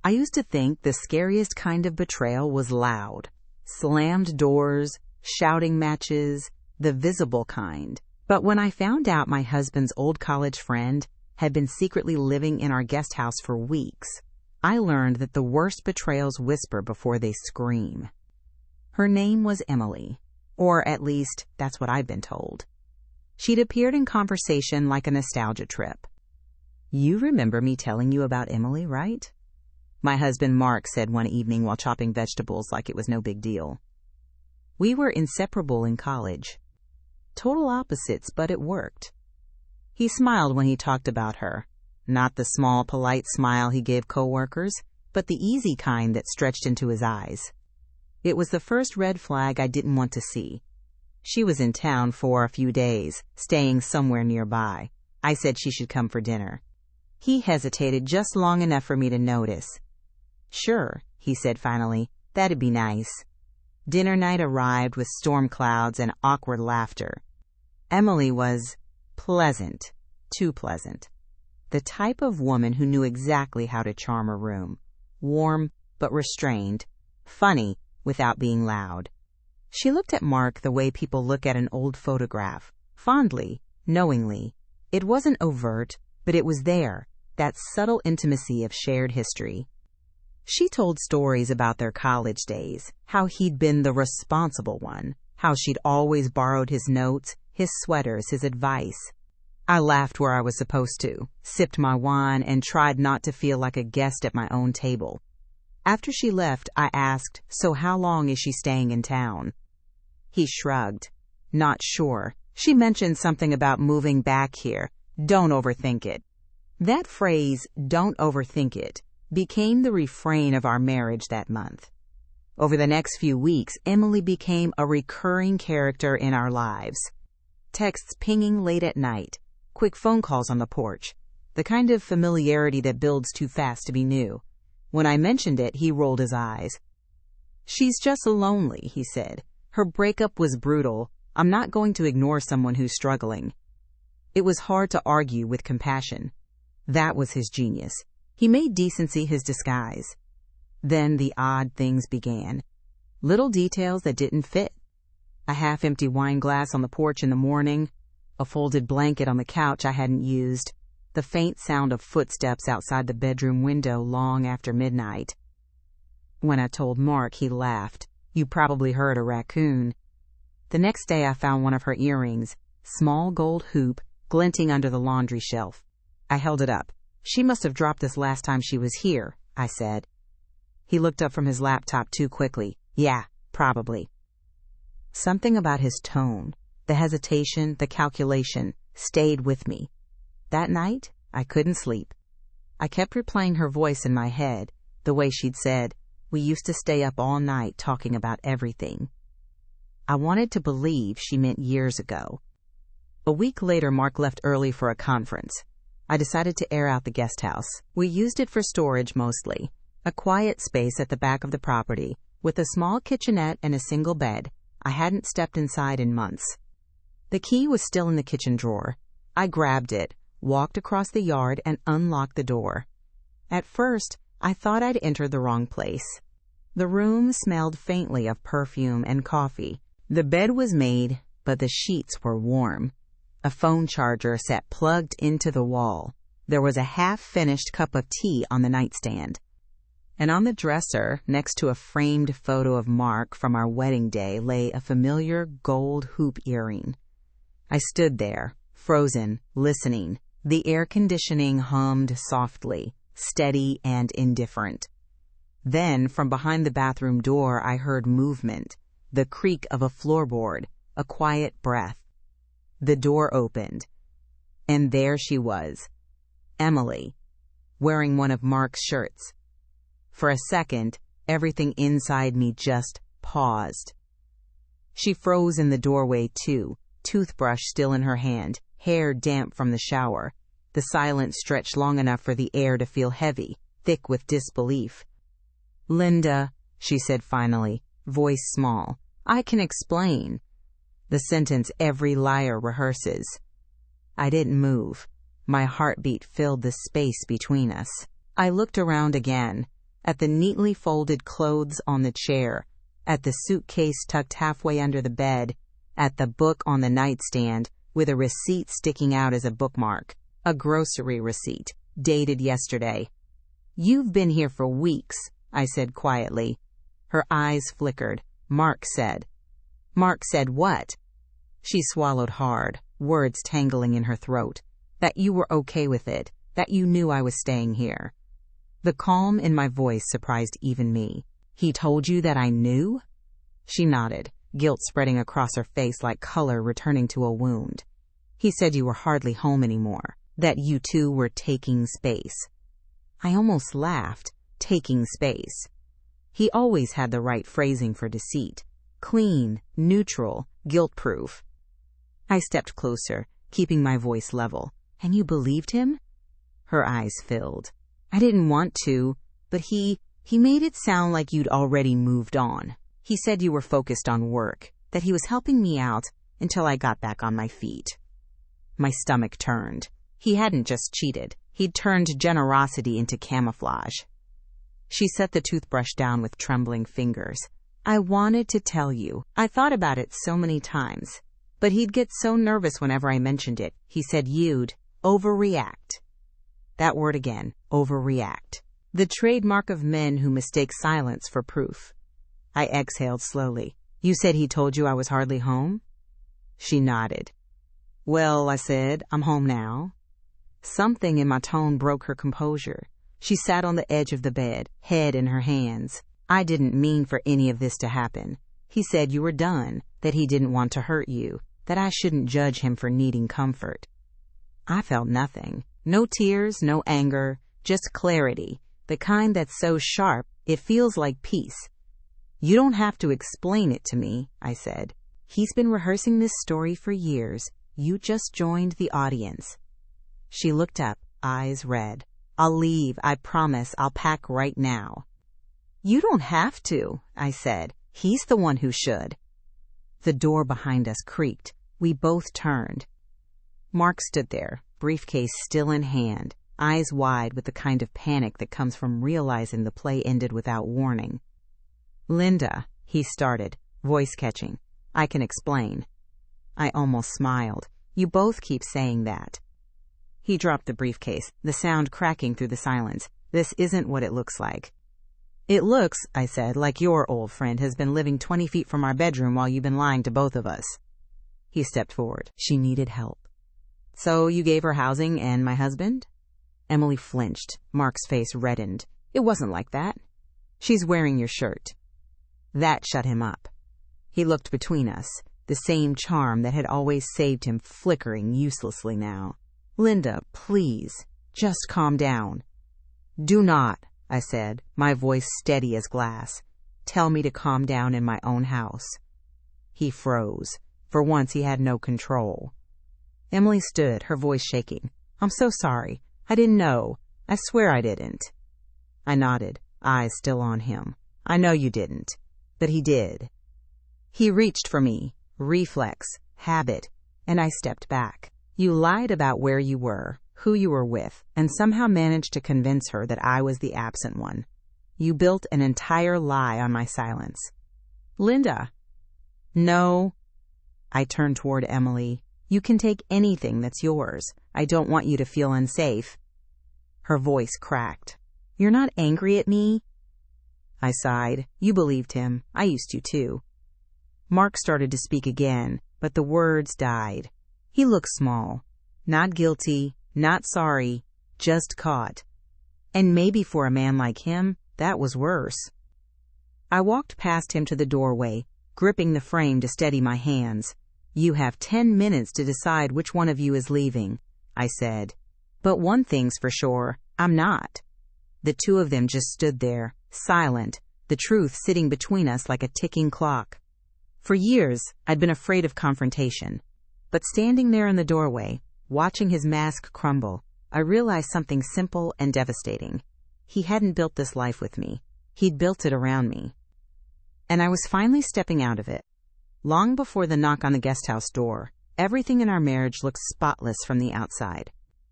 I used to think the scariest kind of betrayal was loud. Slammed doors, shouting matches, the visible kind. But when I found out my husband's old college friend had been secretly living in our guest house for weeks, I learned that the worst betrayals whisper before they scream. Her name was Emily, or at least that's what I'd been told. She'd appeared in conversation like a nostalgia trip. "You remember me telling you about Emily, right?" my husband Mark said one evening while chopping vegetables like it was no big deal. We were inseparable in college. Total opposites, but it worked. He smiled when he talked about her. Not the small, polite smile he gave coworkers, but the easy kind that stretched into his eyes. It was the first red flag I didn't want to see. She was in town for a few days, staying somewhere nearby. I said she should come for dinner. He hesitated just long enough for me to notice. "Sure," he said finally, "that'd be nice." Dinner night arrived with storm clouds and awkward laughter. Emily was pleasant, too pleasant. The type of woman who knew exactly how to charm a room. Warm but restrained, funny without being loud. She looked at Mark the way people look at an old photograph, fondly, knowingly. It wasn't overt, but it was there, that subtle intimacy of shared history. She told stories about their college days, how he'd been the responsible one, how she'd always borrowed his notes, his sweaters, his advice. I laughed where I was supposed to, sipped my wine, and tried not to feel like a guest at my own table. After she left, I asked, "So how long is she staying in town?" He shrugged. "Not sure. She mentioned something about moving back here. Don't overthink it." That phrase, "don't overthink it," became the refrain of our marriage that month. Over the next few weeks, Emily became a recurring character in our lives. Texts pinging late at night, quick phone calls on the porch, the kind of familiarity that builds too fast to be new. When I mentioned it, he rolled his eyes. "She's just lonely," he said. "Her breakup was brutal. I'm not going to ignore someone who's struggling." It was hard to argue with compassion. That was his genius. He made decency his disguise. Then the odd things began. Little details that didn't fit. A half-empty wine glass on the porch in the morning, a folded blanket on the couch I hadn't used, the faint sound of footsteps outside the bedroom window long after midnight. When I told Mark, he laughed. "You probably heard a raccoon." The next day I found one of her earrings, small gold hoop, glinting under the laundry shelf. I held it up. "She must have dropped this last time she was here," I said. He looked up from his laptop too quickly. "Yeah, probably." Something about his tone, the hesitation, the calculation, stayed with me. That night, I couldn't sleep. I kept replaying her voice in my head, the way she'd said, "We used to stay up all night talking about everything." I wanted to believe she meant years ago. A week later, Mark left early for a conference. I decided to air out the guest house. We used it for storage mostly, a quiet space at the back of the property, with a small kitchenette and a single bed. I hadn't stepped inside in months. The key was still in the kitchen drawer. I grabbed it, walked across the yard, and unlocked the door. At first, I thought I'd entered the wrong place. The room smelled faintly of perfume and coffee. The bed was made, but the sheets were warm. A phone charger sat plugged into the wall. There was a half-finished cup of tea on the nightstand. And on the dresser, next to a framed photo of Mark from our wedding day, lay a familiar gold hoop earring. I stood there, frozen, listening. The air conditioning hummed softly, steady and indifferent. Then, from behind the bathroom door, I heard movement, the creak of a floorboard, a quiet breath. The door opened, and there she was, Emily, wearing one of Mark's shirts. For a second, everything inside me just paused. She froze in the doorway too, toothbrush still in her hand, hair damp from the shower. The silence stretched long enough for the air to feel heavy, thick with disbelief. "Linda," she said finally, voice small, "I can explain." The sentence every liar rehearses. I didn't move. My heartbeat filled the space between us. I looked around again. at the neatly folded clothes on the chair, at the suitcase tucked halfway under the bed, at the book on the nightstand with a receipt sticking out as a bookmark, a grocery receipt, dated yesterday. "You've been here for weeks," I said quietly. Her eyes flickered. "Mark said." "Mark said what?" She swallowed hard, words tangling in her throat. "That you were okay with it, that you knew I was staying here." The calm in my voice surprised even me. "He told you that I knew?" She nodded, guilt spreading across her face like color returning to a wound. "He said you were hardly home anymore, that you two were taking space." I almost laughed. Taking space. He always had the right phrasing for deceit. Clean, neutral, guilt-proof. I stepped closer, keeping my voice level. "And you believed him?" Her eyes filled. "I didn't want to, but he made it sound like you'd already moved on. He said you were focused on work, that he was helping me out until I got back on my feet." My stomach turned. He hadn't just cheated. He'd turned generosity into camouflage. She set the toothbrush down with trembling fingers. "I wanted to tell you. I thought about it so many times. But he'd get so nervous whenever I mentioned it. He said you'd overreact." That word again, overreact. The trademark of men who mistake silence for proof. I exhaled slowly. "You said he told you I was hardly home?" She nodded. "Well," I said, "I'm home now." Something in my tone broke her composure. She sat on the edge of the bed, head in her hands. "I didn't mean for any of this to happen. He said you were done, that he didn't want to hurt you, that I shouldn't judge him for needing comfort." I felt nothing. No tears, no anger, just clarity, the kind that's so sharp it feels like peace. "You don't have to explain it to me," I said. "He's been rehearsing this story for years. You just joined the audience." She looked up, eyes red. "I'll leave, I promise. I'll pack right now." "You don't have to," I said. "He's the one who should." The door behind us creaked. We both turned. Mark stood there, briefcase still in hand, eyes wide with the kind of panic that comes from realizing the play ended without warning. "Linda," he started, voice catching. "I can explain." I almost smiled. "You both keep saying that." He dropped the briefcase, the sound cracking through the silence. "This isn't what it looks like." "It looks," I said, "like your old friend has been living 20 feet from our bedroom while you've been lying to both of us." He stepped forward. "She needed help." "So you gave her housing and my husband?" Emily flinched. Mark's face reddened. "It wasn't like that." "She's wearing your shirt." That shut him up. He looked between us, the same charm that had always saved him flickering uselessly now. "Linda, please, just calm down." "Do not," I said, my voice steady as glass. "Tell me to calm down in my own house." He froze. For once he had no control. Emily stood, her voice shaking. "I'm so sorry. I didn't know. I swear I didn't." I nodded, eyes still on him. "I know you didn't. But he did." He reached for me, reflex, habit, and I stepped back. "You lied about where you were, who you were with, and somehow managed to convince her that I was the absent one. You built an entire lie on my silence." "Linda." "No." I turned toward Emily. "You can take anything that's yours. I don't want you to feel unsafe." Her voice cracked. "You're not angry at me?" I sighed. "You believed him. I used to too." Mark started to speak again, but the words died. He looked small. Not guilty, not sorry, just caught. And maybe for a man like him, that was worse. I walked past him to the doorway, gripping the frame to steady my hands. "You have 10 minutes to decide which one of you is leaving," I said. "But one thing's for sure, I'm not." The two of them just stood there, silent, the truth sitting between us like a ticking clock. For years, I'd been afraid of confrontation. But standing there in the doorway, watching his mask crumble, I realized something simple and devastating. He hadn't built this life with me. He'd built it around me. And I was finally stepping out of it. Long before the knock on the Guesthouse door, everything in our marriage looked spotless from the outside.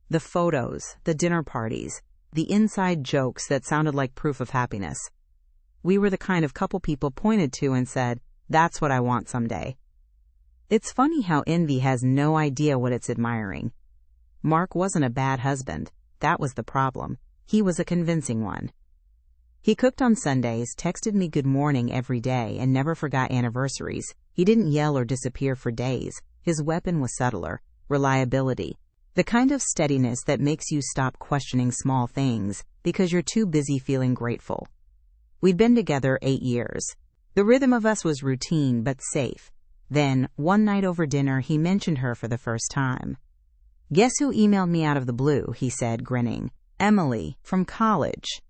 The photos, the dinner parties, The inside jokes that sounded like proof of happiness. We were the kind of couple people pointed to and said, "That's what I want someday." It's funny how envy has no idea what it's admiring. Mark wasn't a bad husband. That was the problem. He was a convincing one. He cooked on Sundays, texted me good morning every day, and never forgot anniversaries. He didn't yell or disappear for days. His weapon was subtler: reliability. The kind of steadiness that makes you stop questioning small things because you're too busy feeling grateful. We'd been together 8 years. The rhythm of us was routine but safe. Then, one night over dinner, he mentioned her for the first time. "Guess who emailed me out of the blue?" he said, grinning. "Emily, from college."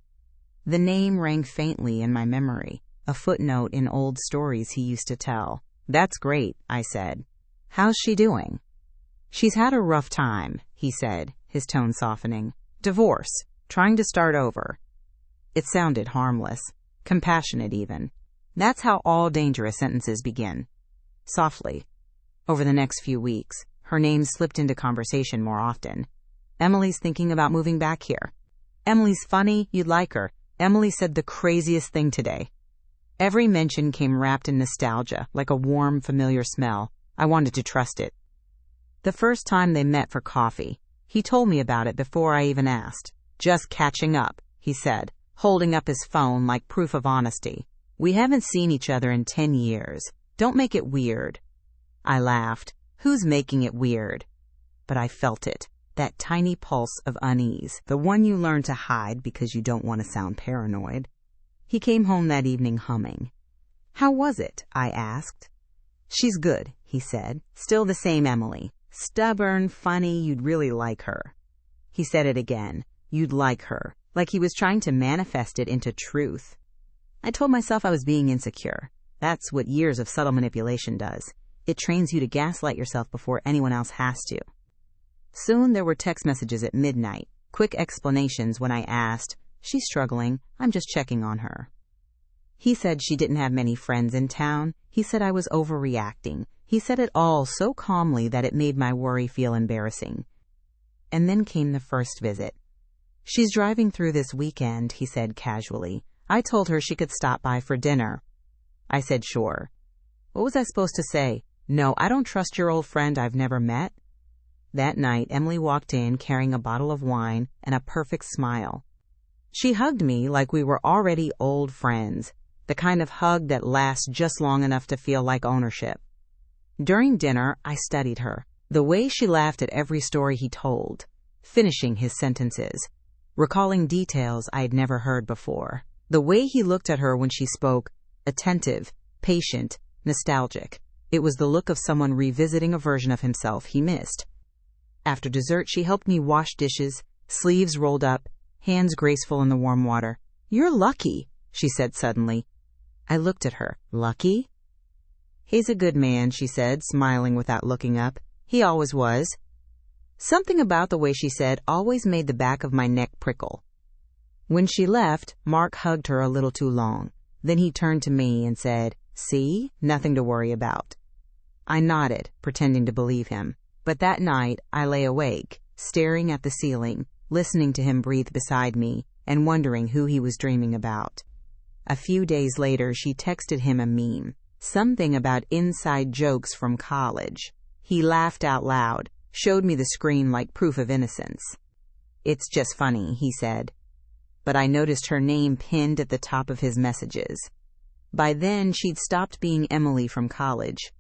The name rang faintly in my memory, a footnote in old stories he used to tell. "That's great," I said. "How's she doing?" "She's had a rough time," he said, his tone softening. "Divorce. Trying to start over." It sounded harmless, compassionate even. That's how all dangerous sentences begin. Softly. Over the next few weeks, her name slipped into conversation more often. "Emily's thinking about moving back here." "Emily's funny, you'd like her." "Emily said the craziest thing today." Every mention came wrapped in nostalgia, like a warm, familiar smell. I wanted to trust it. The first time they met for coffee, he told me about it before I even asked. "Just catching up," he said, holding up his phone like proof of honesty. "We haven't seen each other in 10 years. Don't make it weird." I laughed. Who's making it weird? But I felt it. That tiny pulse of unease, the one you learn to hide because you don't want to sound paranoid. He came home that evening humming. "How was it?" I asked. "She's good," he said. "Still the same Emily. Stubborn, funny, you'd really like her." He said it again. You'd like her. Like he was trying to manifest it into truth. I told myself I was being insecure. That's what years of subtle manipulation does. It trains you to gaslight yourself before anyone else has to. Soon there were text messages at midnight, quick explanations when I asked, "She's struggling, I'm just checking on her." He said she didn't have many friends in town. He said I was overreacting. He said it all so calmly that it made my worry feel embarrassing. And then came the first visit. "She's driving through this weekend," he said casually. "I told her she could stop by for dinner." I said sure. What was I supposed to say? "No, I don't trust your old friend I've never met"? That night, Emily walked in carrying a bottle of wine and a perfect smile. She hugged me like we were already old friends, the kind of hug that lasts just long enough to feel like ownership. During dinner, I studied her, the way she laughed at every story he told, finishing his sentences, recalling details I had never heard before. The way he looked at her when she spoke, attentive, patient, nostalgic. It was the look of someone revisiting a version of himself he missed. After dessert, she helped me wash dishes, sleeves rolled up, hands graceful in the warm water. "You're lucky," she said suddenly. I looked at her. "Lucky?" "He's a good man," she said, smiling without looking up. "He always was." Something about the way she said always made the back of my neck prickle. When she left, Mark hugged her a little too long. Then he turned to me and said, "See? Nothing to worry about." I nodded, pretending to believe him. But that night, I lay awake, staring at the ceiling, listening to him breathe beside me, and wondering who he was dreaming about. A few days later, she texted him a meme. Something about inside jokes from college. He laughed out loud, showed me the screen like proof of innocence. "It's just funny," he said. But I noticed her name pinned at the top of his messages. By then, she'd stopped being Emily from college.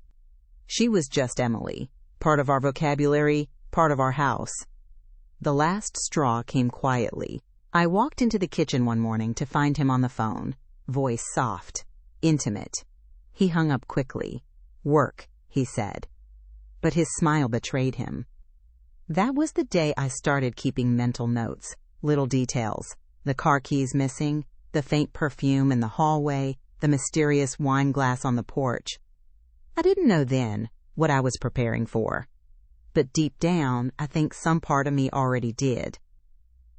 She was just Emily, part of our vocabulary, part of our house. The last straw came quietly. I walked into the kitchen one morning to find him on the phone, voice soft, intimate. He hung up quickly. "Work," he said. But his smile betrayed him. That was the day I started keeping mental notes, little details. The car keys missing, the faint perfume in the hallway, the mysterious wine glass on the porch. I didn't know then what I was preparing for. But deep down, I think some part of me already did.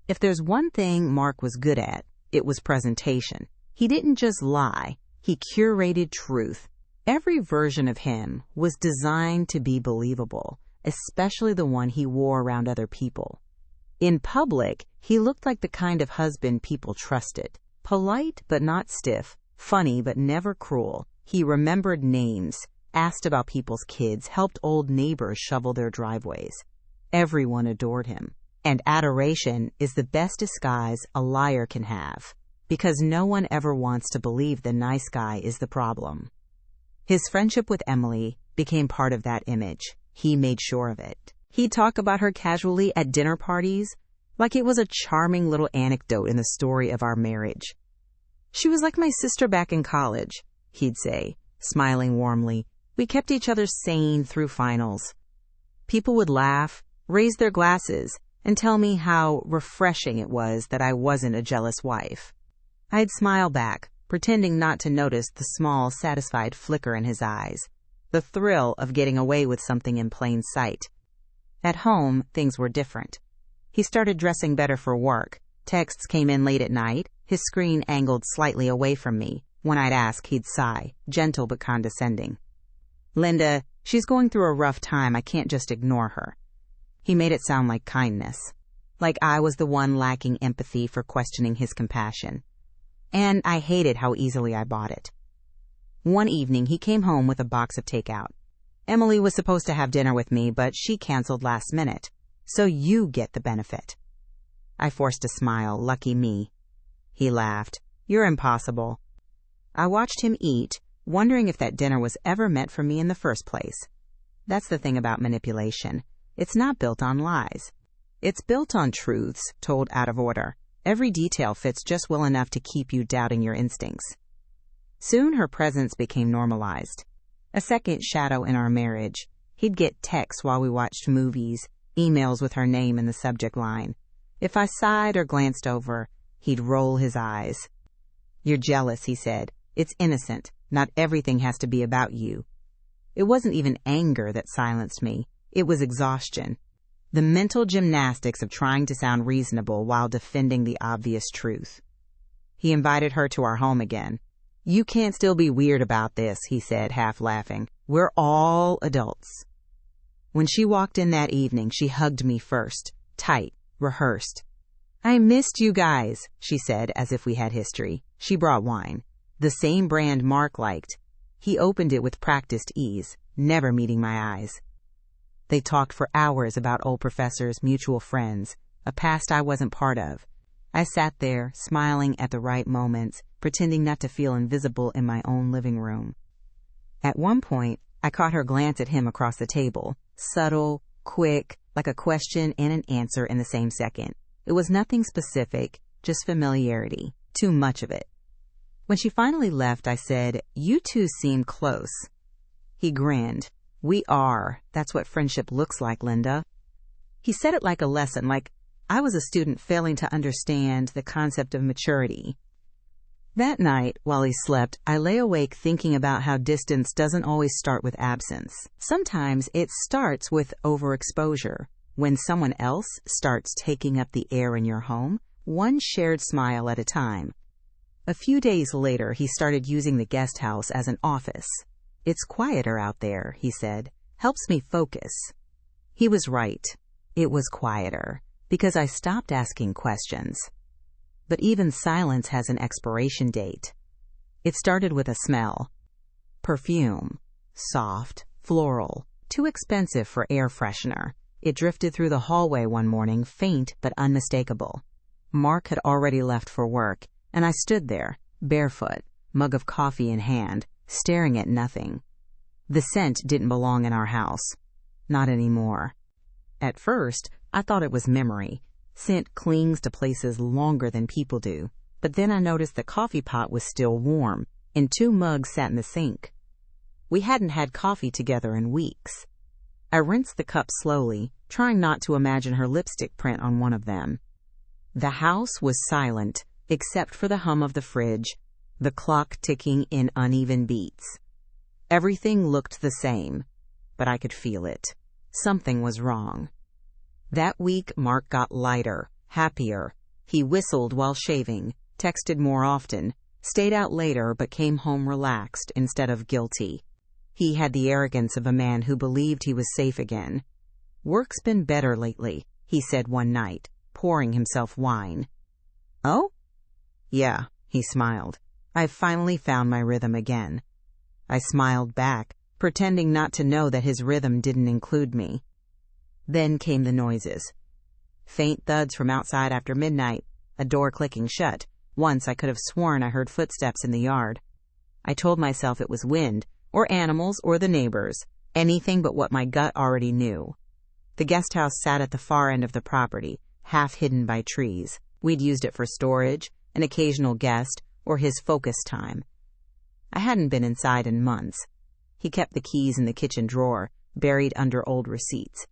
If there's one thing Mark was good at, it was presentation. He didn't just lie. He curated truth. Every version of him was designed to be believable, especially the one he wore around other people. In public, he looked like the kind of husband people trusted. Polite but not stiff, funny but never cruel. He remembered names, asked about people's kids, helped old neighbors shovel their driveways. Everyone adored him. And adoration is the best disguise a liar can have, because no one ever wants to believe the nice guy is the problem. His friendship with Emily became part of that image. He made sure of it. He'd talk about her casually at dinner parties, like it was a charming little anecdote in the story of our marriage. "She was like my sister back in college," he'd say, smiling warmly. "We kept each other sane through finals." People would laugh, raise their glasses, and tell me how refreshing it was that I wasn't a jealous wife. I'd smile back, pretending not to notice the small, satisfied flicker in his eyes, the thrill of getting away with something in plain sight. At home, things were different. He started dressing better for work. Texts came in late at night, his screen angled slightly away from me. When I'd ask, he'd sigh, gentle but condescending. "Linda, she's going through a rough time. I can't just ignore her." He made it sound like kindness, like I was the one lacking empathy for questioning his compassion. And I hated how easily I bought it. One evening, he came home with a box of takeout. "Emily was supposed to have dinner with me, but she canceled last minute. So you get the benefit." I forced a smile, lucky me. He laughed. "You're impossible." I watched him eat, wondering if that dinner was ever meant for me in the first place. That's the thing about manipulation. It's not built on lies. It's built on truths told out of order. Every detail fits just well enough to keep you doubting your instincts. Soon her presence became normalized. A second shadow in our marriage. He'd get texts while we watched movies, emails with her name in the subject line. If I sighed or glanced over, he'd roll his eyes. "You're jealous," he said. "It's innocent. Not everything has to be about you." It wasn't even anger that silenced me. It was exhaustion. The mental gymnastics of trying to sound reasonable while defending the obvious truth. He invited her to our home again. "You can't still be weird about this," he said, half laughing. "We're all adults." When she walked in that evening, she hugged me first, tight, rehearsed. "I missed you guys," she said, as if we had history. She brought wine, the same brand Mark liked. He opened it with practiced ease, never meeting my eyes. They talked for hours about old professors, mutual friends, a past I wasn't part of. I sat there, smiling at the right moments, pretending not to feel invisible in my own living room. At one point, I caught her glance at him across the table, subtle, quick, like a question and an answer in the same second. It was nothing specific, just familiarity, too much of it. When she finally left, I said, "You two seem close." He grinned. "We are. That's what friendship looks like, Linda." He said it like a lesson, like I was a student failing to understand the concept of maturity. That night, while he slept, I lay awake thinking about how distance doesn't always start with absence. Sometimes it starts with overexposure. When someone else starts taking up the air in your home, one shared smile at a time. A few days later, he started using the guest house as an office. "It's quieter out there," he said. "Helps me focus." He was right. It was quieter, because I stopped asking questions. But even silence has an expiration date. It started with a smell. Perfume. Soft, floral, too expensive for air freshener. It drifted through the hallway one morning, faint but unmistakable. Mark had already left for work, and I stood there, barefoot, mug of coffee in hand, staring at nothing. The scent didn't belong in our house. Not anymore. At first, I thought it was memory. Scent clings to places longer than people do. But then I noticed the coffee pot was still warm, and 2 mugs sat in the sink. We hadn't had coffee together in weeks. I rinsed the cup slowly, trying not to imagine her lipstick print on one of them. The house was silent, except for the hum of the fridge, the clock ticking in uneven beats. Everything looked the same, but I could feel it. Something was wrong. That week, Mark got lighter, happier. He whistled while shaving, texted more often, stayed out later but came home relaxed instead of guilty. He had the arrogance of a man who believed he was safe again. "Work's been better lately," he said one night, pouring himself wine. "Oh?" "Yeah," he smiled. "I've finally found my rhythm again." I smiled back, pretending not to know that his rhythm didn't include me. Then came the noises. Faint thuds from outside after midnight, a door clicking shut. Once I could have sworn I heard footsteps in the yard. I told myself it was wind, or animals, or the neighbors, anything but what my gut already knew. The guest house sat at the far end of the property, half hidden by trees. We'd used it for storage, an occasional guest, or his focus time. I hadn't been inside in months. He kept the keys in the kitchen drawer, buried under old receipts.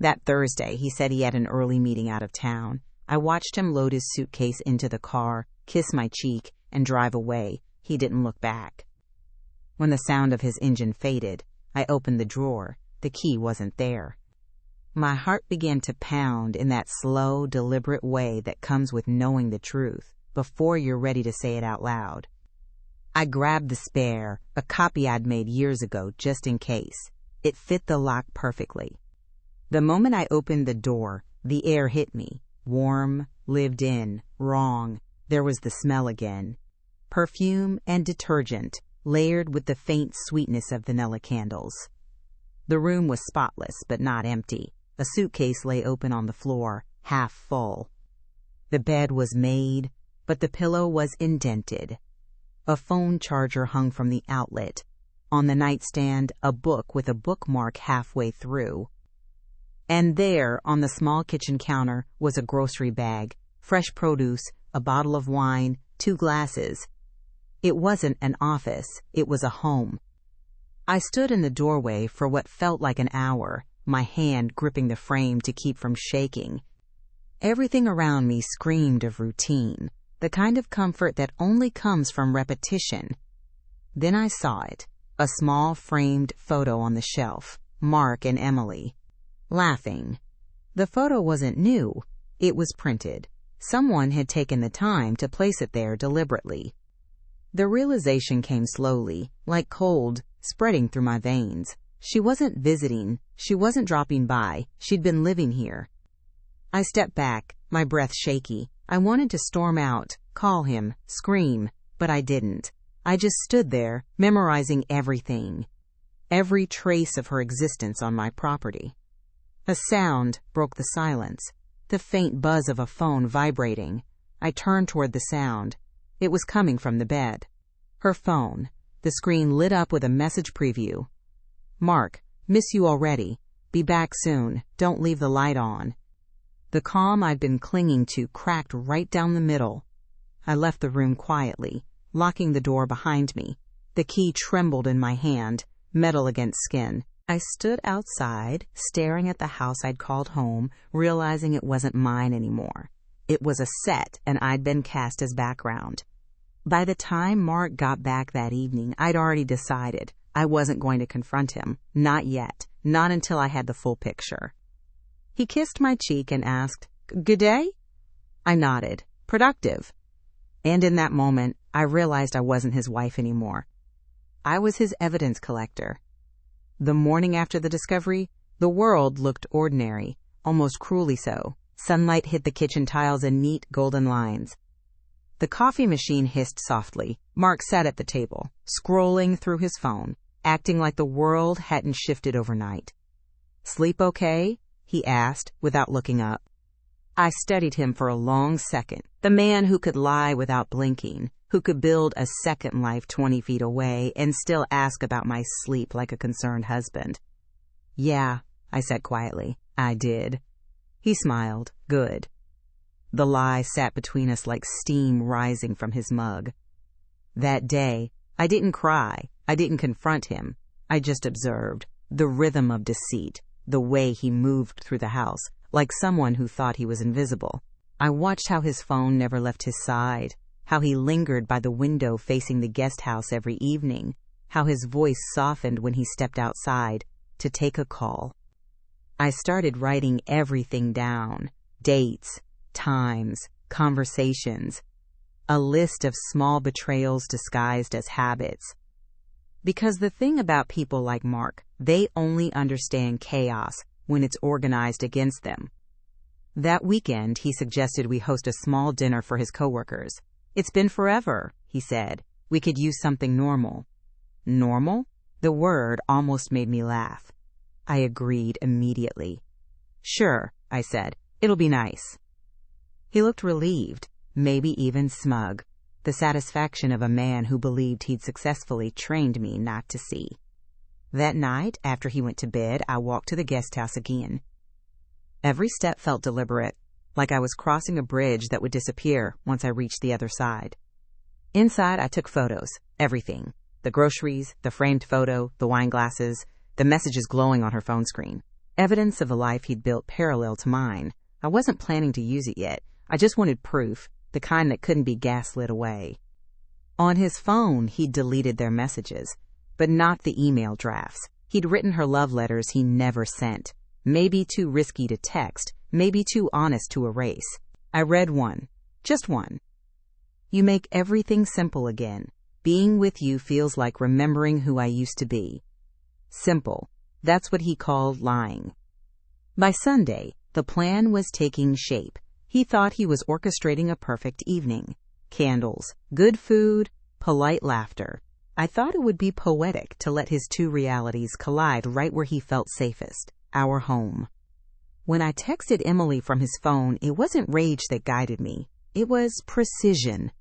That Thursday, he said he had an early meeting out of town. I watched him load his suitcase into the car, kiss my cheek, and drive away. He didn't look back. When the sound of his engine faded, I opened the drawer. The key wasn't there. My heart began to pound in that slow, deliberate way that comes with knowing the truth before you're ready to say it out loud. I grabbed the spare, a copy I'd made years ago just in case. It fit the lock perfectly. The moment I opened the door, the air hit me. Warm, lived in, wrong. There was the smell again. Perfume and detergent, layered with the faint sweetness of vanilla candles. The room was spotless, but not empty. A suitcase lay open on the floor, half full. The bed was made, but the pillow was indented. A phone charger hung from the outlet. On the nightstand, a book with a bookmark halfway through. And there, on the small kitchen counter, was a grocery bag, fresh produce, a bottle of wine, 2 glasses. It wasn't an office, it was a home. I stood in the doorway for what felt like an hour, my hand gripping the frame to keep from shaking. Everything around me screamed of routine, the kind of comfort that only comes from repetition. Then I saw it, a small framed photo on the shelf, Mark and Emily, laughing. The photo wasn't new, it was printed. Someone had taken the time to place it there deliberately. The realization came slowly, like cold, spreading through my veins. She wasn't visiting, she wasn't dropping by, she'd been living here. I stepped back, my breath shaky. I wanted to storm out, call him, scream, but I didn't. I just stood there, memorizing everything. Every trace of her existence on my property. A sound broke the silence, the faint buzz of a phone vibrating. I turned toward the sound. It was coming from the bed. Her phone. The screen lit up with a message preview. "Mark, miss you already. Be back soon. Don't leave the light on." The calm I'd been clinging to cracked right down the middle. I left the room quietly, locking the door behind me. The key trembled in my hand, metal against skin. I stood outside, staring at the house I'd called home, realizing it wasn't mine anymore. It was a set, and I'd been cast as background. By the time Mark got back that evening, I'd already decided I wasn't going to confront him. Not yet. Not until I had the full picture. He kissed my cheek and asked, "Good day?" I nodded. "Productive." And in that moment, I realized I wasn't his wife anymore. I was his evidence collector. The morning after the discovery, the world looked ordinary, almost cruelly so. Sunlight hit the kitchen tiles in neat golden lines. The coffee machine hissed softly. Mark sat at the table, scrolling through his phone, acting like the world hadn't shifted overnight. "Sleep okay?" he asked, without looking up. I studied him for a long second. The man who could lie without blinking, who could build a second life 20 feet away and still ask about my sleep like a concerned husband. "Yeah," I said quietly. "I did." He smiled. "Good." The lie sat between us like steam rising from his mug. That day, I didn't cry. I didn't confront him. I just observed the rhythm of deceit, the way he moved through the house, like someone who thought he was invisible. I watched how his phone never left his side, how he lingered by the window facing the guest house every evening, how his voice softened when he stepped outside to take a call. I started writing everything down, dates, times, conversations, a list of small betrayals disguised as habits. Because the thing about people like Mark, they only understand chaos when it's organized against them. That weekend, he suggested we host a small dinner for his coworkers. "It's been forever," he said. "We could use something normal." Normal? The word almost made me laugh. I agreed immediately. "Sure," I said. "It'll be nice." He looked relieved, maybe even smug. The satisfaction of a man who believed he'd successfully trained me not to see. That night, after he went to bed, I walked to the guest house again. Every step felt deliberate, like I was crossing a bridge that would disappear once I reached the other side. Inside, I took photos, everything. The groceries, the framed photo, the wine glasses, the messages glowing on her phone screen. Evidence of a life he'd built parallel to mine. I wasn't planning to use it yet. I just wanted proof, the kind that couldn't be gaslit away. On his phone, he'd deleted their messages, but not the email drafts. He'd written her love letters he never sent. Maybe too risky to text, maybe too honest to erase. I read one. Just one. "You make everything simple again. Being with you feels like remembering who I used to be." Simple. That's what he called lying. By Sunday, the plan was taking shape. He thought he was orchestrating a perfect evening. Candles, good food, polite laughter. I thought it would be poetic to let his two realities collide right where he felt safest, our home. When I texted Emily from his phone, it wasn't rage that guided me. It was precision.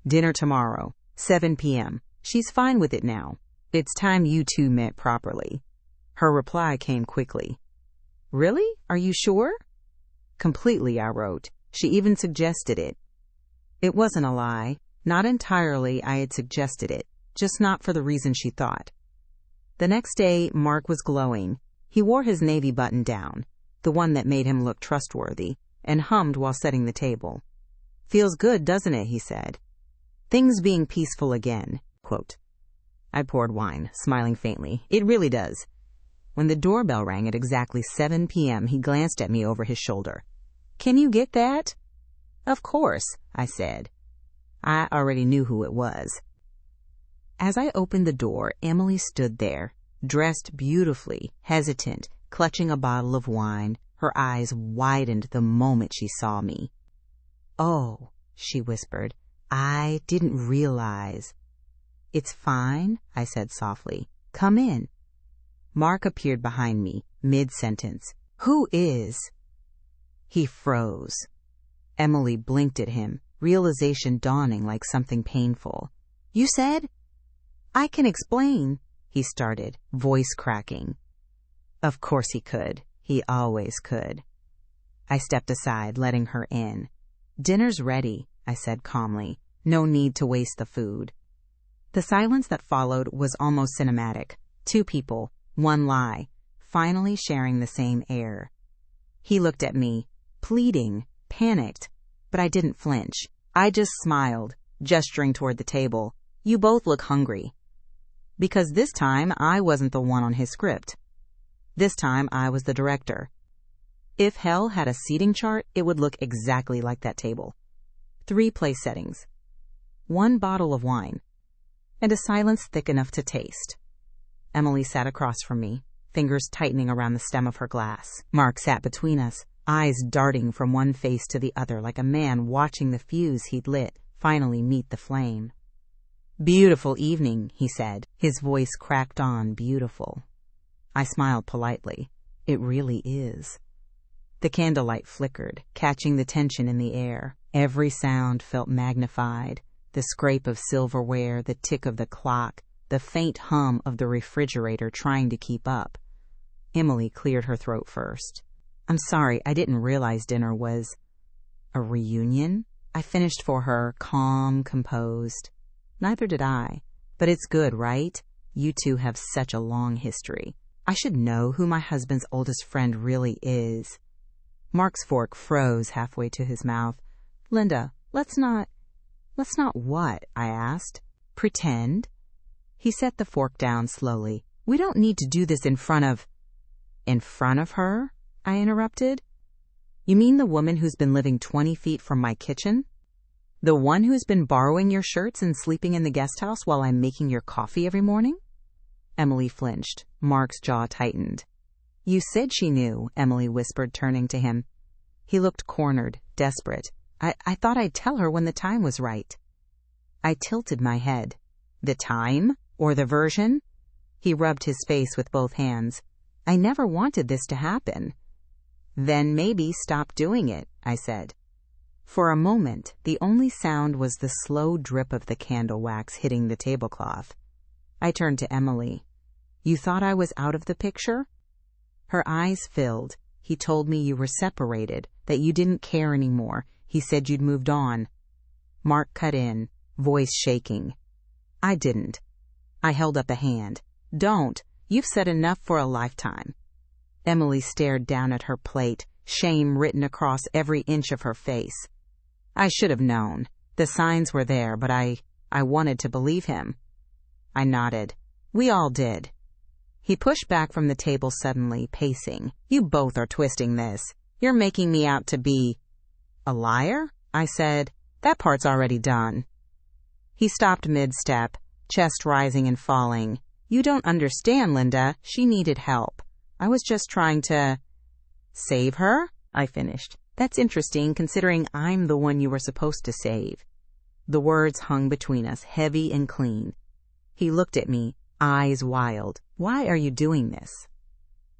"Dinner tomorrow, 7 p.m. She's fine with it now. It's time you two met properly." Her reply came quickly. "Really? Are you sure?" "Completely," I wrote. She even suggested it. It wasn't a lie. Not entirely I had suggested it, just not for the reason she thought. The next day, Mark was glowing. He wore his navy button down, the one that made him look trustworthy, and hummed while setting the table. "Feels good, doesn't it?" he said. "Things being peaceful again." Quote. I poured wine, smiling faintly. "It really does." When the doorbell rang at exactly 7 p.m., he glanced at me over his shoulder. "Can you get that?" "Of course," I said. I already knew who it was. As I opened the door, Emily stood there, dressed beautifully, hesitant, clutching a bottle of wine. Her eyes widened the moment she saw me. "Oh," she whispered, "I didn't realize." "It's fine," I said softly. "Come in." Mark appeared behind me, mid-sentence. "Who is?" He froze. Emily blinked at him, realization dawning like something painful. "You said?" "I can explain," he started, voice cracking. Of course he could. He always could. I stepped aside, letting her in. "Dinner's ready," I said calmly. "No need to waste the food." The silence that followed was almost cinematic. Two people, one lie, finally sharing the same air. He looked at me, pleading, panicked, but I didn't flinch. I just smiled, gesturing toward the table. "You both look hungry." Because this time I wasn't the one on his script. This time I was the director. If hell had a seating chart, it would look exactly like that table. 3 place settings, 1 bottle of wine, and a silence thick enough to taste. Emily sat across from me, fingers tightening around the stem of her glass. Mark sat between us, eyes darting from one face to the other like a man watching the fuse he'd lit finally meet the flame. "Beautiful evening," he said. His voice cracked on beautiful. I smiled politely. "It really is." The candlelight flickered, catching the tension in the air. Every sound felt magnified. The scrape of silverware, the tick of the clock, the faint hum of the refrigerator trying to keep up. Emily cleared her throat first. "I'm sorry, I didn't realize dinner was a reunion." I finished for her, calm, composed. "Neither did I. But it's good, right? You two have such a long history. I should know who my husband's oldest friend really is." Mark's fork froze halfway to his mouth. "Linda, let's not what?" I asked. "Pretend?" He set the fork down slowly. "We don't need to do this in front of her?" I interrupted. "You mean the woman who's been living 20 feet from my kitchen? The one who's been borrowing your shirts and sleeping in the guest house while I'm making your coffee every morning?" Emily flinched. Mark's jaw tightened. "You said she knew," Emily whispered, turning to him. He looked cornered, desperate. I thought I'd tell her when the time was right. I tilted my head. The time? Or the version? He rubbed his face with both hands. I never wanted this to happen. Then maybe stop doing it, I said. For a moment, the only sound was the slow drip of the candle wax hitting the tablecloth. I turned to Emily. You thought I was out of the picture? Her eyes filled. He told me you were separated, that you didn't care anymore. He said you'd moved on. Mark cut in, voice shaking. I didn't. I held up a hand. Don't. You've said enough for a lifetime. Emily stared down at her plate, shame written across every inch of her face. I should have known. The signs were there, but I wanted to believe him. I nodded. We all did. He pushed back from the table suddenly, pacing. You both are twisting this. You're making me out to be... A liar? I said. That part's already done. He stopped mid-step, chest rising and falling. You don't understand, Linda. She needed help. I was just trying to... Save her? I finished. That's interesting, considering I'm the one you were supposed to save. The words hung between us, heavy and clean. He looked at me, eyes wild. Why are you doing this?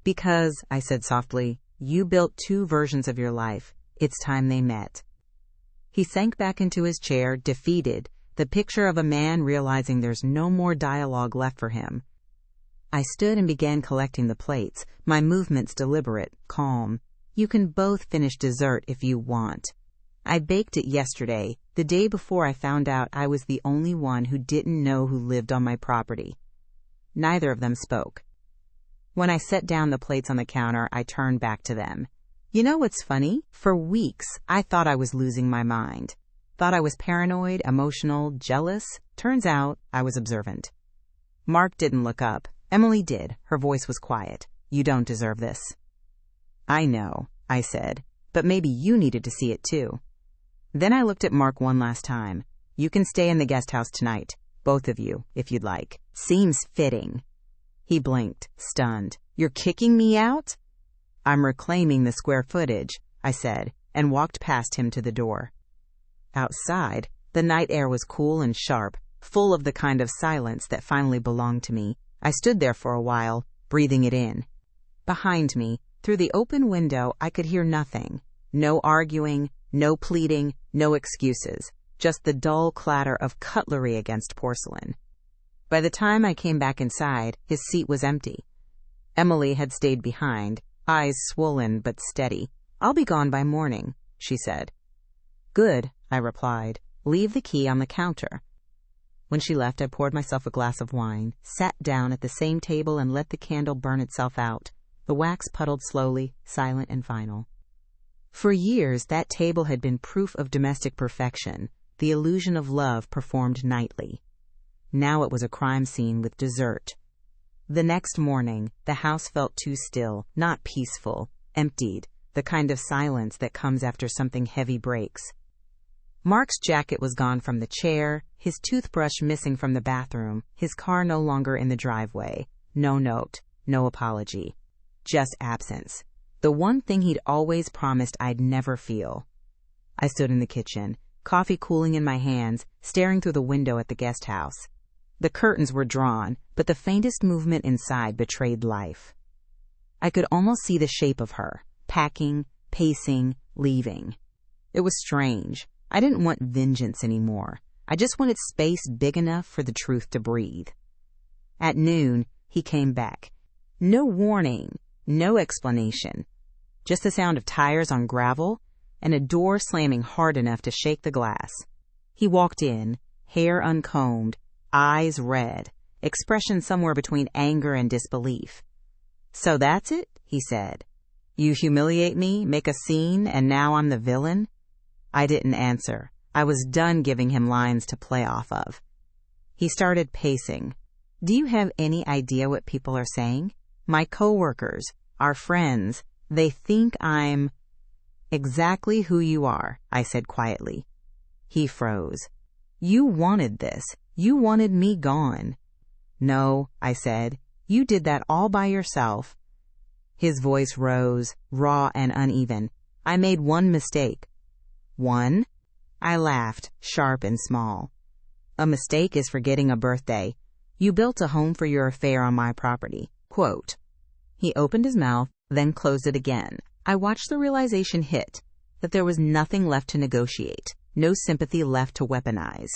Because, I said softly, you built two versions of your life. It's time they met. He sank back into his chair, defeated, the picture of a man realizing there's no more dialogue left for him. I stood and began collecting the plates, my movements deliberate, calm. You can both finish dessert if you want. I baked it yesterday, the day before I found out I was the only one who didn't know who lived on my property. Neither of them spoke. When I set down the plates on the counter, I turned back to them. You know what's funny? For weeks, I thought I was losing my mind. Thought I was paranoid, emotional, jealous. Turns out, I was observant. Mark didn't look up. Emily did. Her voice was quiet. You don't deserve this. I know, I said, but maybe you needed to see it too. Then I looked at Mark one last time. You can stay in the guest house tonight, both of you, if you'd like. Seems fitting. He blinked, stunned. You're kicking me out? I'm reclaiming the square footage, I said, and walked past him to the door. Outside, the night air was cool and sharp, full of the kind of silence that finally belonged to me. I stood there for a while, breathing it in. Behind me, through the open window, I could hear nothing. No arguing, no pleading, no excuses, just the dull clatter of cutlery against porcelain. By the time I came back inside, his seat was empty. Emily had stayed behind, eyes swollen but steady. I'll be gone by morning, she said. Good, I replied. Leave the key on the counter. When she left, I poured myself a glass of wine, sat down at the same table and let the candle burn itself out. The wax puddled slowly, silent and final. For years, that table had been proof of domestic perfection, the illusion of love performed nightly. Now it was a crime scene with dessert. The next morning, the house felt too still, not peaceful, emptied, the kind of silence that comes after something heavy breaks. Mark's jacket was gone from the chair, his toothbrush missing from the bathroom, his car no longer in the driveway. No note, no apology. Just absence. The one thing he'd always promised I'd never feel. I stood in the kitchen, coffee cooling in my hands, staring through the window at the guest house. The curtains were drawn, but the faintest movement inside betrayed life. I could almost see the shape of her, packing, pacing, leaving. It was strange. I didn't want vengeance anymore. I just wanted space big enough for the truth to breathe. At noon, he came back. No warning, no explanation. Just the sound of tires on gravel and a door slamming hard enough to shake the glass. He walked in, hair uncombed, eyes red, expression somewhere between anger and disbelief. So that's it, he said. You humiliate me, make a scene, and now I'm the villain? I didn't answer. I was done giving him lines to play off of. He started pacing. Do you have any idea what people are saying? My coworkers, our friends, they think I'm... Exactly who you are, I said quietly. He froze. You wanted this. You wanted me gone. No, I said. You did that all by yourself. His voice rose, raw and uneven. I made one mistake. One? I laughed, sharp and small. A mistake is forgetting a birthday. You built a home for your affair on my property. Quote. He opened his mouth, then closed it again. I watched the realization hit, that there was nothing left to negotiate, no sympathy left to weaponize.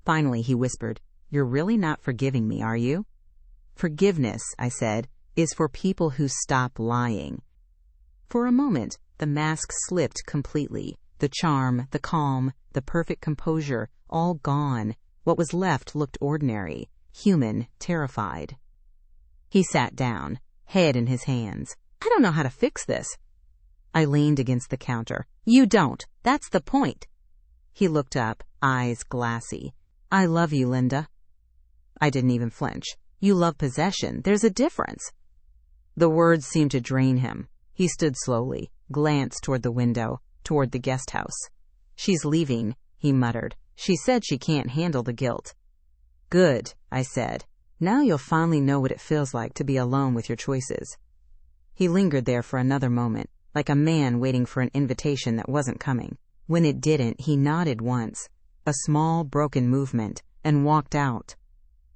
Finally, he whispered, "You're really not forgiving me, are you?" "Forgiveness," I said, "is for people who stop lying." For a moment, the mask slipped completely. The charm, the calm, the perfect composure, all gone. What was left looked ordinary, human, terrified. He sat down, head in his hands. "I don't know how to fix this." I leaned against the counter. "You don't. That's the point." He looked up, eyes glassy. "I love you, Linda." I didn't even flinch. "You love possession. There's a difference." The words seemed to drain him. He stood slowly, glanced toward the window, toward the guest house. "She's leaving," he muttered. "She said she can't handle the guilt." "Good," I said. "Now you'll finally know what it feels like to be alone with your choices." He lingered there for another moment, like a man waiting for an invitation that wasn't coming. When it didn't, he nodded once, a small, broken movement, and walked out.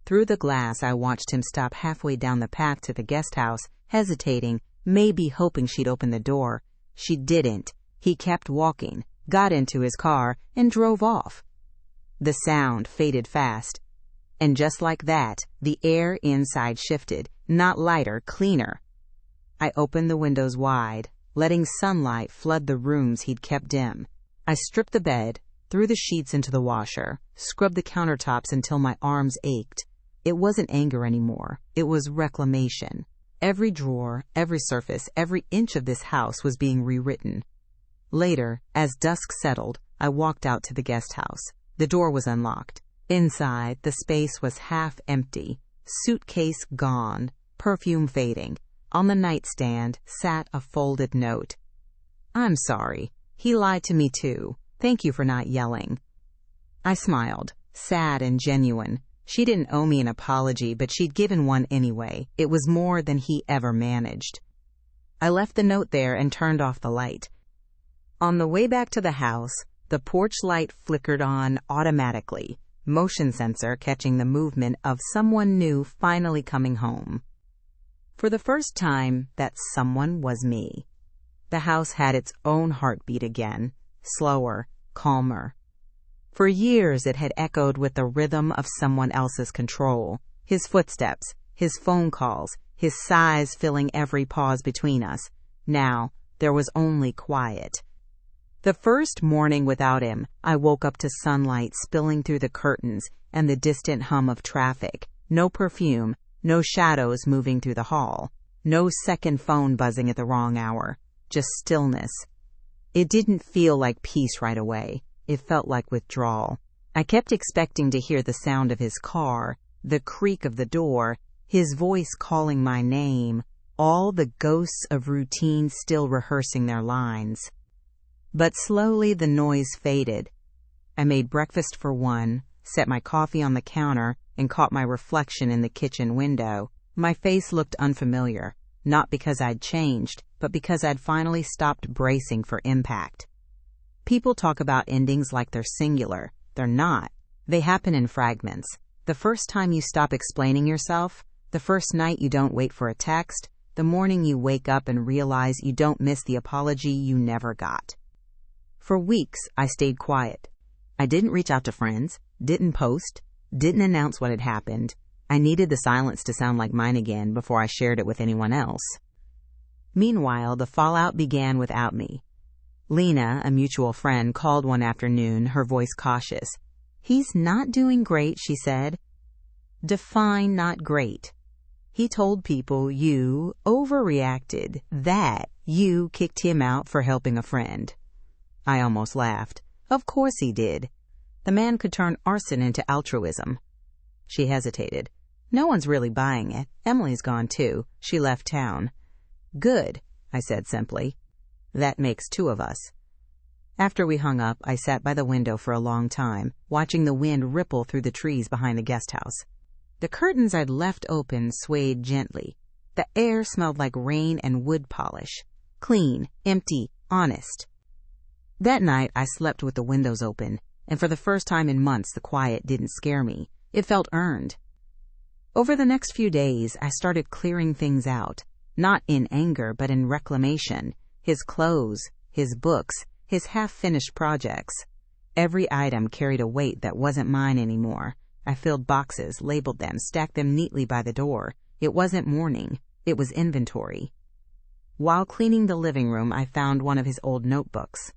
Through the glass, I watched him stop halfway down the path to the guest house, hesitating, maybe hoping she'd open the door. She didn't. He kept walking, got into his car, and drove off. The sound faded fast. And just like that, the air inside shifted, not lighter, cleaner. I opened the windows wide, letting sunlight flood the rooms he'd kept dim. I stripped the bed, threw the sheets into the washer, scrubbed the countertops until my arms ached. It wasn't anger anymore. It was reclamation. Every drawer, every surface, every inch of this house was being rewritten. Later, as dusk settled, I walked out to the guest house. The door was unlocked. Inside, the space was half empty, suitcase gone, perfume fading. On the nightstand sat a folded note. "I'm sorry. He lied to me too. Thank you for not yelling." I smiled, sad and genuine. She didn't owe me an apology, but she'd given one anyway. It was more than he ever managed. I left the note there and turned off the light. On the way back to the house, the porch light flickered on automatically, motion sensor catching the movement of someone new finally coming home. For the first time, that someone was me. The house had its own heartbeat again, slower, calmer. For years it had echoed with the rhythm of someone else's control, his footsteps, his phone calls, his sighs filling every pause between us. Now, there was only quiet. The first morning without him, I woke up to sunlight spilling through the curtains and the distant hum of traffic. No perfume, no shadows moving through the hall, no second phone buzzing at the wrong hour, just stillness. It didn't feel like peace right away. It felt like withdrawal. I kept expecting to hear the sound of his car, the creak of the door, his voice calling my name, all the ghosts of routine still rehearsing their lines. But slowly the noise faded. I made breakfast for one, set my coffee on the counter, and caught my reflection in the kitchen window. My face looked unfamiliar, not because I'd changed, but because I'd finally stopped bracing for impact. People talk about endings like they're singular. They're not. They happen in fragments. The first time you stop explaining yourself, the first night you don't wait for a text, the morning you wake up and realize you don't miss the apology you never got. For weeks, I stayed quiet. I didn't reach out to friends, didn't post, didn't announce what had happened. I needed the silence to sound like mine again before I shared it with anyone else. Meanwhile, the fallout began without me. Lena, a mutual friend, called one afternoon, her voice cautious. "He's not doing great," she said. Define not great. He told people you overreacted, that you kicked him out for helping a friend. I almost laughed. Of course he did. The man could turn arson into altruism. She hesitated. No one's really buying it. Emily's gone too. She left town. Good, I said simply. That makes two of us. After we hung up, I sat by the window for a long time, watching the wind ripple through the trees behind the guest house. The curtains I'd left open swayed gently. The air smelled like rain and wood polish. Clean, empty, honest. That night, I slept with the windows open, and for the first time in months, the quiet didn't scare me. It felt earned. Over the next few days, I started clearing things out, not in anger, but in reclamation. His clothes, his books, his half-finished projects. Every item carried a weight that wasn't mine anymore. I filled boxes, labeled them, stacked them neatly by the door. It wasn't mourning. It was inventory. While cleaning the living room, I found one of his old notebooks.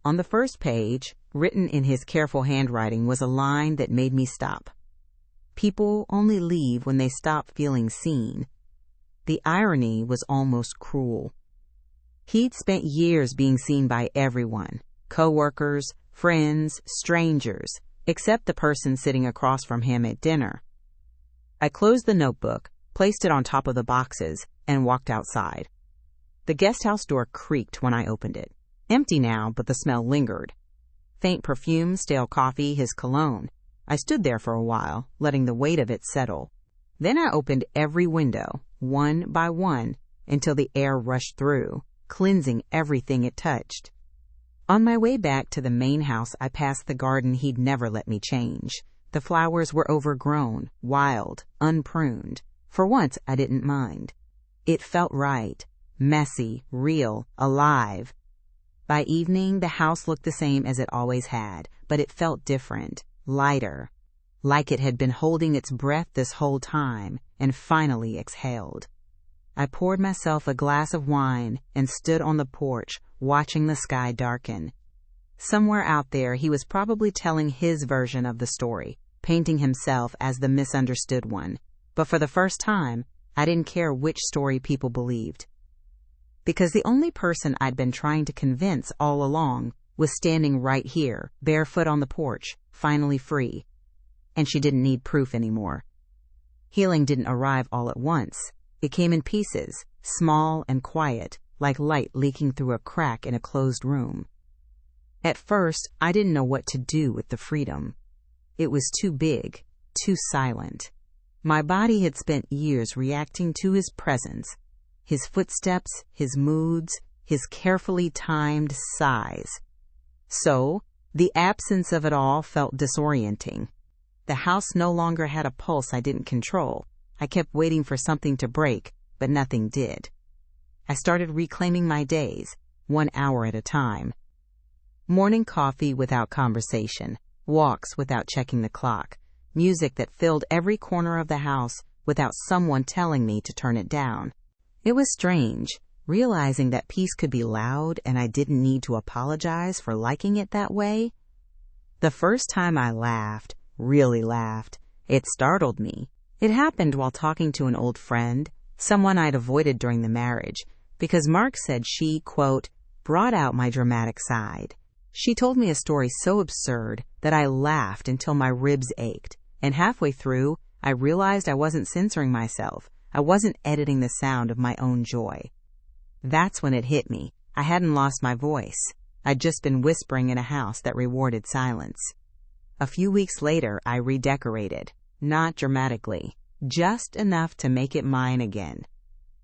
On the first page, written in his careful handwriting, was a line that made me stop. People only leave when they stop feeling seen. The irony was almost cruel. He'd spent years being seen by everyone, co-workers, friends, strangers, except the person sitting across from him at dinner. I closed the notebook, placed it on top of the boxes, and walked outside. The guest house door creaked when I opened it. Empty now, but the smell lingered. Faint perfume, stale coffee, his cologne. I stood there for a while, letting the weight of it settle. Then I opened every window, one by one, until the air rushed through, cleansing everything it touched. On my way back to the main house, I passed the garden he'd never let me change. The flowers were overgrown, wild, unpruned. For once, I didn't mind. It felt right, messy, real, alive. By evening, the house looked the same as it always had, but it felt different, lighter, like it had been holding its breath this whole time and finally exhaled. I poured myself a glass of wine and stood on the porch, watching the sky darken. Somewhere out there, he was probably telling his version of the story, painting himself as the misunderstood one. But for the first time, I didn't care which story people believed. Because the only person I'd been trying to convince all along was standing right here, barefoot on the porch, finally free. And she didn't need proof anymore. Healing didn't arrive all at once. It came in pieces, small and quiet, like light leaking through a crack in a closed room. At first, I didn't know what to do with the freedom. It was too big, too silent. My body had spent years reacting to his presence, his footsteps, his moods, his carefully timed sighs. So, the absence of it all felt disorienting. The house no longer had a pulse I didn't control. I kept waiting for something to break, but nothing did. I started reclaiming my days, 1 hour at a time. Morning coffee without conversation, walks without checking the clock, music that filled every corner of the house without someone telling me to turn it down. It was strange, realizing that peace could be loud and I didn't need to apologize for liking it that way. The first time I laughed, really laughed, it startled me. It happened while talking to an old friend, someone I'd avoided during the marriage, because Mark said she, quote, brought out my dramatic side. She told me a story so absurd that I laughed until my ribs ached, and halfway through, I realized I wasn't censoring myself. I wasn't editing the sound of my own joy. That's when it hit me. I hadn't lost my voice. I'd just been whispering in a house that rewarded silence. A few weeks later, I redecorated. Not dramatically, just enough to make it mine again.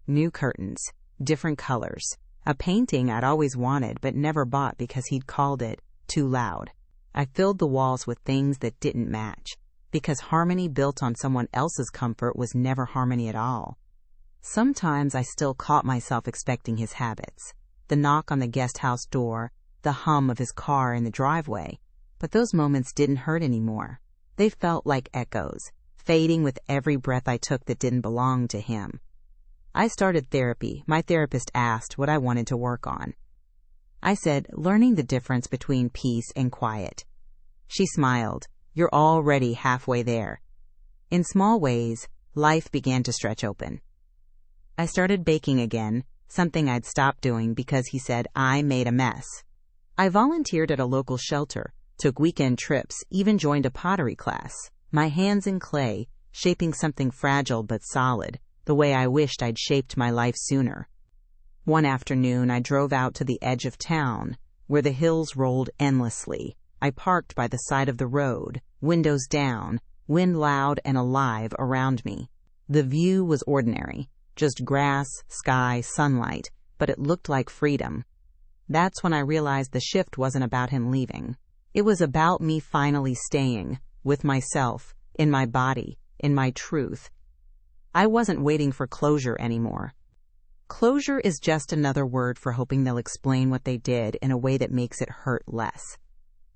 New curtains, different colors, a painting I'd always wanted but never bought because he'd called it too loud. I filled the walls with things that didn't match, because harmony built on someone else's comfort was never harmony at all. Sometimes I still caught myself expecting his habits, the knock on the guest house door, the hum of his car in the driveway, but those moments didn't hurt anymore. They felt like echoes, fading with every breath I took that didn't belong to him. I started therapy. My therapist asked what I wanted to work on. I said, learning the difference between peace and quiet. She smiled. You're already halfway there. In small ways, life began to stretch open. I started baking again, something I'd stopped doing because he said I made a mess. I volunteered at a local shelter, took weekend trips, even joined a pottery class, my hands in clay, shaping something fragile but solid, the way I wished I'd shaped my life sooner. One afternoon, I drove out to the edge of town, where the hills rolled endlessly. I parked by the side of the road, windows down, wind loud and alive around me. The view was ordinary, just grass, sky, sunlight, but it looked like freedom. That's when I realized the shift wasn't about him leaving. It was about me finally staying, with myself, in my body, in my truth. I wasn't waiting for closure anymore. Closure is just another word for hoping they'll explain what they did in a way that makes it hurt less.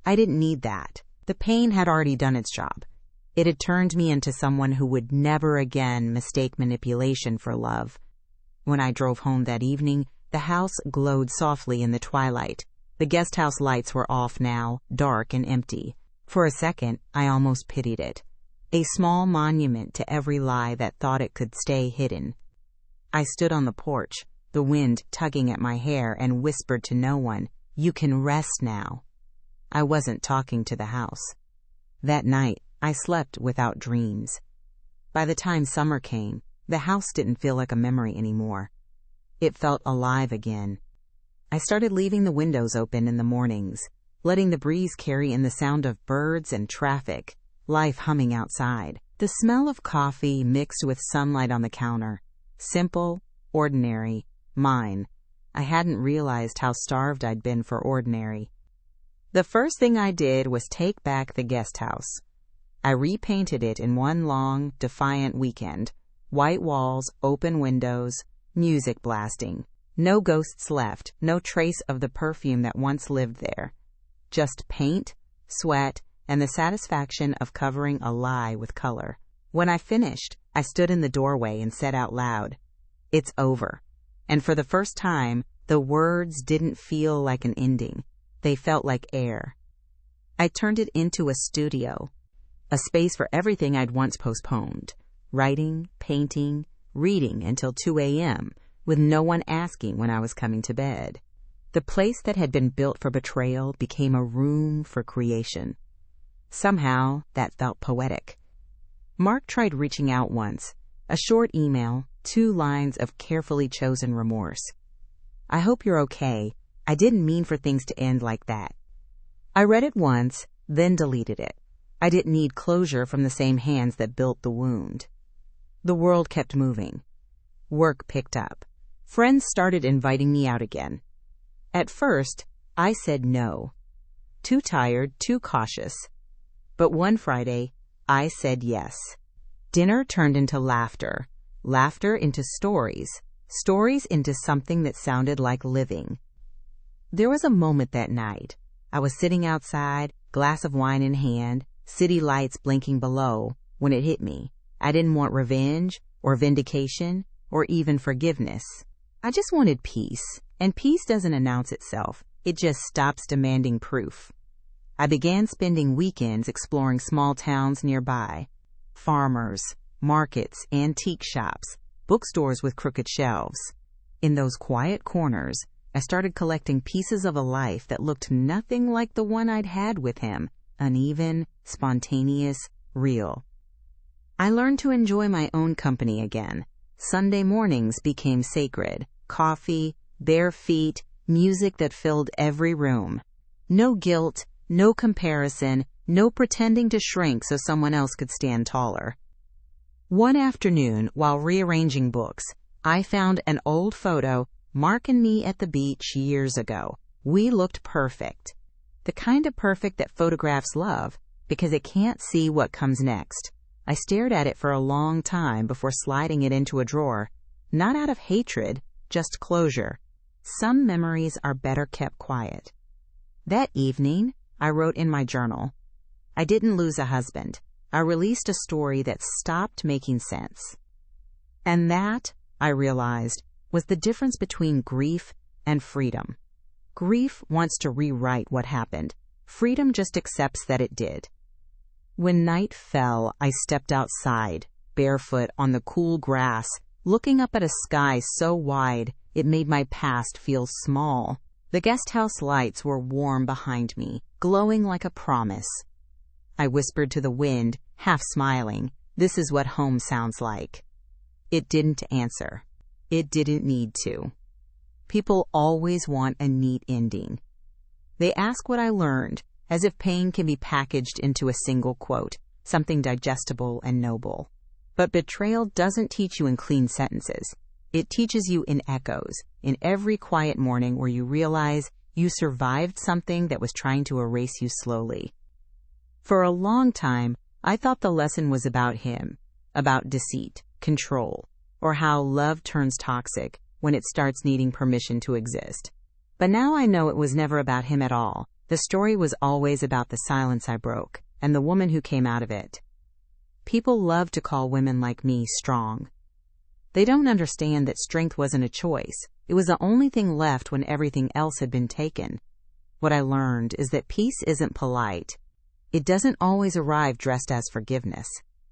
I didn't need that. The pain had already done its job. It had turned me into someone who would never again mistake manipulation for love. When I drove home that evening, the house glowed softly in the twilight. The guest house lights were off now, dark and empty. For a second, I almost pitied it. A small monument to every lie that thought it could stay hidden. I stood on the porch, the wind tugging at my hair, and whispered to no one, "You can rest now." I wasn't talking to the house. That night, I slept without dreams. By the time summer came, the house didn't feel like a memory anymore. It felt alive again. I started leaving the windows open in the mornings, letting the breeze carry in the sound of birds and traffic, life humming outside. The smell of coffee mixed with sunlight on the counter. Simple, ordinary, mine. I hadn't realized how starved I'd been for ordinary. The first thing I did was take back the guest house. I repainted it in one long, defiant weekend. White walls, open windows, music blasting. No ghosts left, no trace of the perfume that once lived there. Just paint, sweat, and the satisfaction of covering a lie with color. When I finished, I stood in the doorway and said out loud, "It's over." And for the first time, the words didn't feel like an ending. They felt like air. I turned it into a studio, a space for everything I'd once postponed. Writing, painting, reading until 2 a.m., with no one asking when I was coming to bed. The place that had been built for betrayal became a room for creation. Somehow, that felt poetic. Mark tried reaching out once, a short email, 2 lines of carefully chosen remorse. "I hope you're okay. I didn't mean for things to end like that." I read it once, then deleted it. I didn't need closure from the same hands that built the wound. The world kept moving. Work picked up. Friends started inviting me out again. At first, I said no. Too tired, too cautious. But one Friday, I said yes. Dinner turned into laughter, laughter into stories, stories into something that sounded like living. There was a moment that night. I was sitting outside, glass of wine in hand, city lights blinking below, when it hit me. I didn't want revenge, or vindication, or even forgiveness. I just wanted peace, and peace doesn't announce itself. It just stops demanding proof. I began spending weekends exploring small towns nearby. Farmers, markets, antique shops, bookstores with crooked shelves. In those quiet corners, I started collecting pieces of a life that looked nothing like the one I'd had with him, uneven, spontaneous, real. I learned to enjoy my own company again. Sunday mornings became sacred. Coffee, bare feet, music that filled every room. No guilt, no comparison, no pretending to shrink so someone else could stand taller. One afternoon, while rearranging books, I found an old photo, Mark and me at the beach years ago. We looked perfect. The kind of perfect that photographs love, because it can't see what comes next. I stared at it for a long time before sliding it into a drawer, not out of hatred, just closure. Some memories are better kept quiet. That evening, I wrote in my journal, "I didn't lose a husband. I released a story that stopped making sense." And that, I realized, was the difference between grief and freedom. Grief wants to rewrite what happened. Freedom just accepts that it did. When night fell, I stepped outside, barefoot on the cool grass, looking up at a sky so wide it made my past feel small. The guest house lights were warm behind me, glowing like a promise. I whispered to the wind, half smiling, "This is what home sounds like." It didn't answer. It didn't need to. People always want a neat ending. They ask what I learned, as if pain can be packaged into a single quote, something digestible and noble. But betrayal doesn't teach you in clean sentences. It teaches you in echoes, in every quiet morning where you realize You survived something that was trying to erase you slowly. For a long time, I thought the lesson was about him, about deceit, control, or how love turns toxic when it starts needing permission to exist. But now I know it was never about him at all. The story was always about the silence I broke, and the woman who came out of it. People love to call women like me strong. They don't understand that strength wasn't a choice. It was the only thing left when everything else had been taken. What I learned is that peace isn't polite. It doesn't always arrive dressed as forgiveness.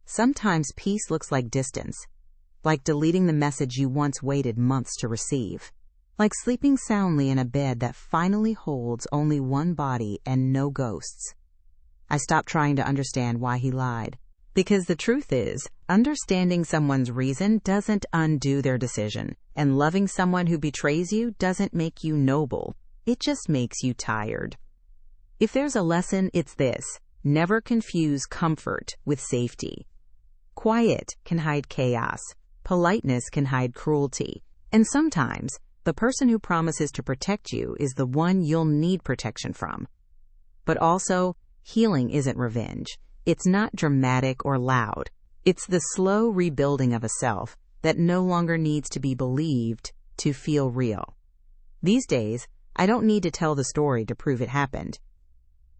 Sometimes peace looks like distance, like deleting the message you once waited months to receive, like sleeping soundly in a bed that finally holds only one body and no ghosts. I stopped trying to understand why he lied. Because the truth is, understanding someone's reason doesn't undo their decision, and loving someone who betrays you doesn't make you noble. It just makes you tired. If there's a lesson, it's this: never confuse comfort with safety. Quiet can hide chaos. Politeness can hide cruelty. And sometimes, the person who promises to protect you is the one you'll need protection from. But also, healing isn't revenge. It's not dramatic or loud. It's the slow rebuilding of a self that no longer needs to be believed to feel real. These days, I don't need to tell the story to prove it happened.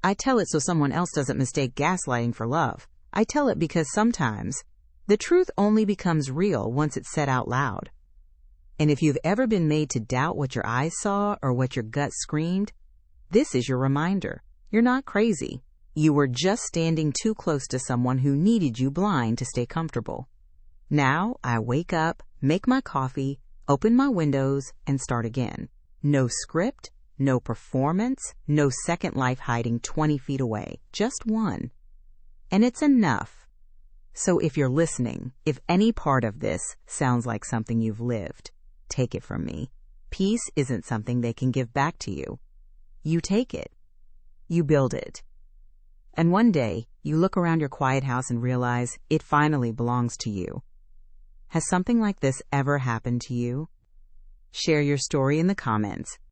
I tell it so someone else doesn't mistake gaslighting for love. I tell it because sometimes the truth only becomes real once it's said out loud. And if you've ever been made to doubt what your eyes saw or what your gut screamed, this is your reminder. You're not crazy. You were just standing too close to someone who needed you blind to stay comfortable. Now I wake up, make my coffee, open my windows, and start again. No script, no performance, no second life hiding 20 feet away. Just one. And it's enough. So if you're listening, if any part of this sounds like something you've lived, take it from me. Peace isn't something they can give back to you. You take it. You build it. And one day, you look around your quiet house and realize it finally belongs to you. Has something like this ever happened to you? Share your story in the comments.